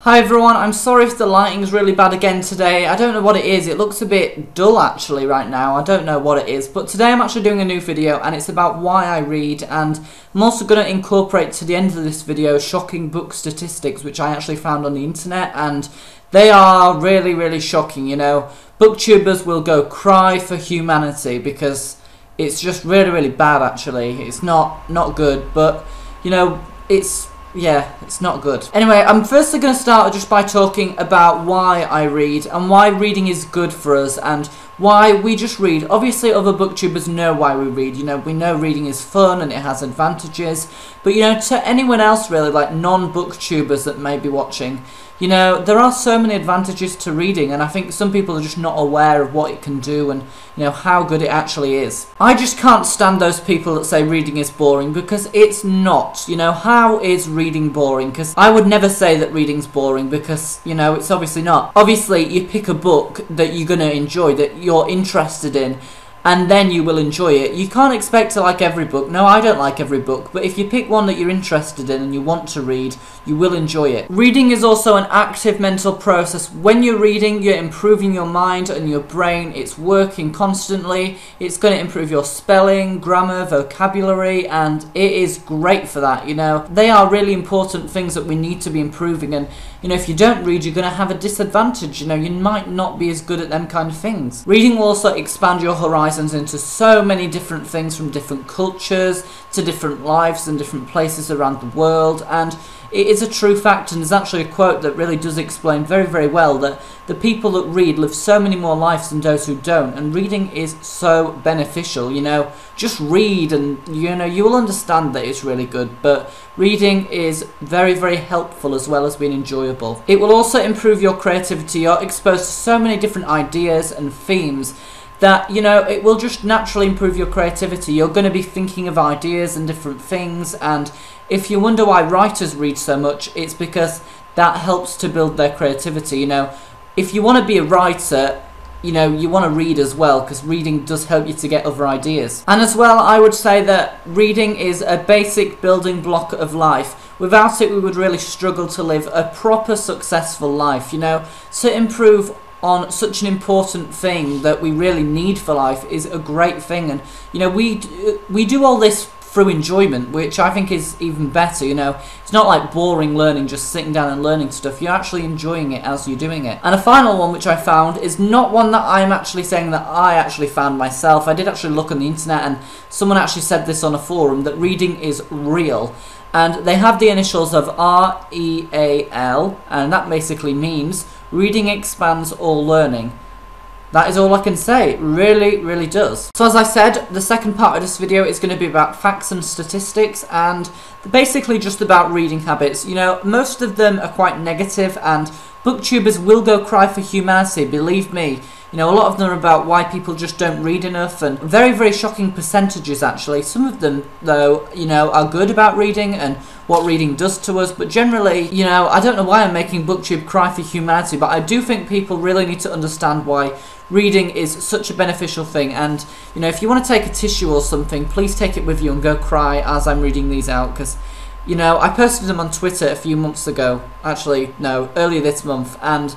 Hi everyone, I'm sorry if the lighting's really bad again today. I don't know what it is. It looks a bit dull actually right now. I don't know what it is. But today I'm actually doing a new video and it's about why I read, and I'm also going to incorporate to the end of this video shocking book statistics which I actually found on the internet, and they are really, really shocking, you know. BookTubers will go cry for humanity because it's just really, really bad actually. It's not good, but you know, it's not good. Anyway, I'm firstly going to start just by talking about why I read and why reading is good for us and why we just read. Obviously other booktubers know why we read, you know, we know reading is fun and it has advantages, but you know, to anyone else really, like non-booktubers that may be watching, you know, there are so many advantages to reading, and I think some people are just not aware of what it can do and, you know, how good it actually is. I just can't stand those people that say reading is boring, because it's not. You know, how is reading boring? Because I would never say that reading's boring, because, you know, it's obviously not. Obviously, you pick a book that you're going to enjoy, that you're interested in, and then you will enjoy it. You can't expect to like every book. No, I don't like every book, but if you pick one that you're interested in and you want to read, you will enjoy it. Reading is also an active mental process. When you're reading, you're improving your mind and your brain. It's working constantly. It's going to improve your spelling, grammar, vocabulary, and it is great for that, you know. They are really important things that we need to be improving, and you know, if you don't read, you're going to have a disadvantage. You know, you might not be as good at them kind of things. Reading will also expand your horizons into so many different things, from different cultures to different lives and different places around the world, and it is a true fact, and there's actually a quote that really does explain very, very well that the people that read live so many more lives than those who don't, and reading is so beneficial, you know. Just read and, you know, you will understand that it's really good, but reading is very, very helpful as well as being enjoyable. It will also improve your creativity. You're exposed to so many different ideas and themes that, you know, it will just naturally improve your creativity. You're going to be thinking of ideas and different things, and if you wonder why writers read so much, it's because that helps to build their creativity. You know, if you want to be a writer, you know, you want to read as well, because reading does help you to get other ideas. And as well, I would say that reading is a basic building block of life. Without it, we would really struggle to live a proper successful life, you know. To improve on such an important thing that we really need for life is a great thing, and you know, we do all this through enjoyment, which I think is even better. You know, it's not like boring learning, just sitting down and learning stuff. You're actually enjoying it as you're doing it. And a final one which I found is not one that I'm actually saying that I actually found myself. I did actually look on the internet, and someone actually said this on a forum, that reading is real. And they have the initials of REAL, and that basically means reading expands all learning. That is all I can say. It really, really does. So as I said, the second part of this video is going to be about facts and statistics, and basically just about reading habits. You know, most of them are quite negative, and booktubers will go cry for humanity, believe me. You know, a lot of them are about why people just don't read enough, and very, very shocking percentages actually. Some of them, though, you know, are good about reading and what reading does to us, but generally, you know, I don't know why I'm making BookTube cry for humanity, but I do think people really need to understand why reading is such a beneficial thing. And, you know, if you want to take a tissue or something, please take it with you and go cry as I'm reading these out, because, you know, I posted them on Twitter a few months ago, actually, no, earlier this month, and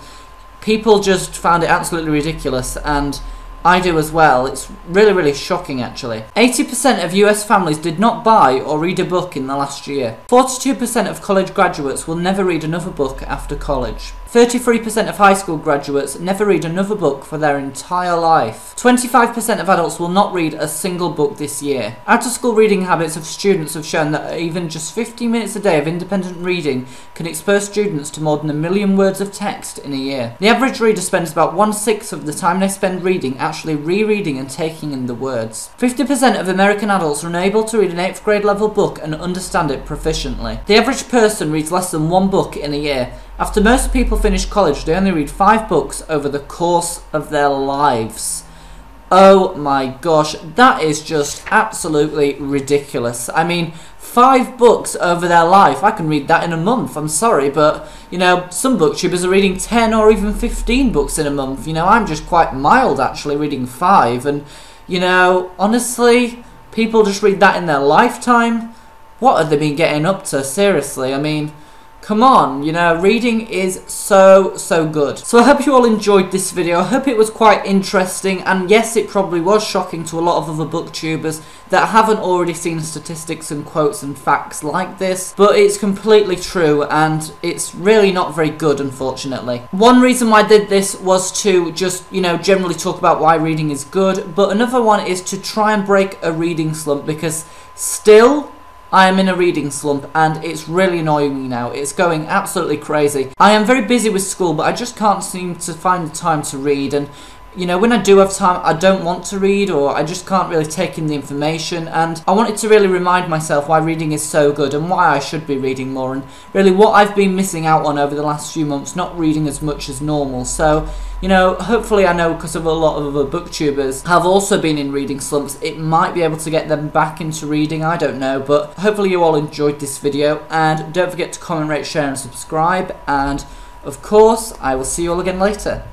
people just found it absolutely ridiculous, and I do as well. It's really, really shocking actually. 80% of US families did not buy or read a book in the last year. 42% of college graduates will never read another book after college. 33% of high school graduates never read another book for their entire life. 25% of adults will not read a single book this year. Out-of-school reading habits of students have shown that even just 50 minutes a day of independent reading can expose students to more than 1 million words of text in a year. The average reader spends about 1/6 of the time they spend reading actually rereading and taking in the words. 50% of American adults are unable to read an 8th grade level book and understand it proficiently. The average person reads less than 1 book in a year. After most people finish college, they only read 5 books over the course of their lives. Oh my gosh, that is just absolutely ridiculous. I mean, 5 books over their life. I can read that in a month, I'm sorry, but, you know, some booktubers are reading 10 or even 15 books in a month. You know, I'm just quite mild, actually, reading 5, and, you know, honestly, people just read that in their lifetime. What have they been getting up to? Seriously, I mean, come on, you know, reading is so good. So I hope you all enjoyed this video. I hope it was quite interesting, and yes, it probably was shocking to a lot of other booktubers that haven't already seen statistics and quotes and facts like this, but it's completely true, and it's really not very good, unfortunately. One reason why I did this was to just, you know, generally talk about why reading is good, but another one is to try and break a reading slump, because still, I am in a reading slump and it's really annoying me now. It's going absolutely crazy. I am very busy with school, but I just can't seem to find the time to read, and you know, when I do have time, I don't want to read, or I just can't really take in the information, and I wanted to really remind myself why reading is so good and why I should be reading more, and really what I've been missing out on over the last few months, not reading as much as normal. So, you know, hopefully, I know because of a lot of other booktubers have also been in reading slumps, it might be able to get them back into reading, I don't know, but hopefully you all enjoyed this video, and don't forget to comment, rate, share and subscribe, and of course, I will see you all again later.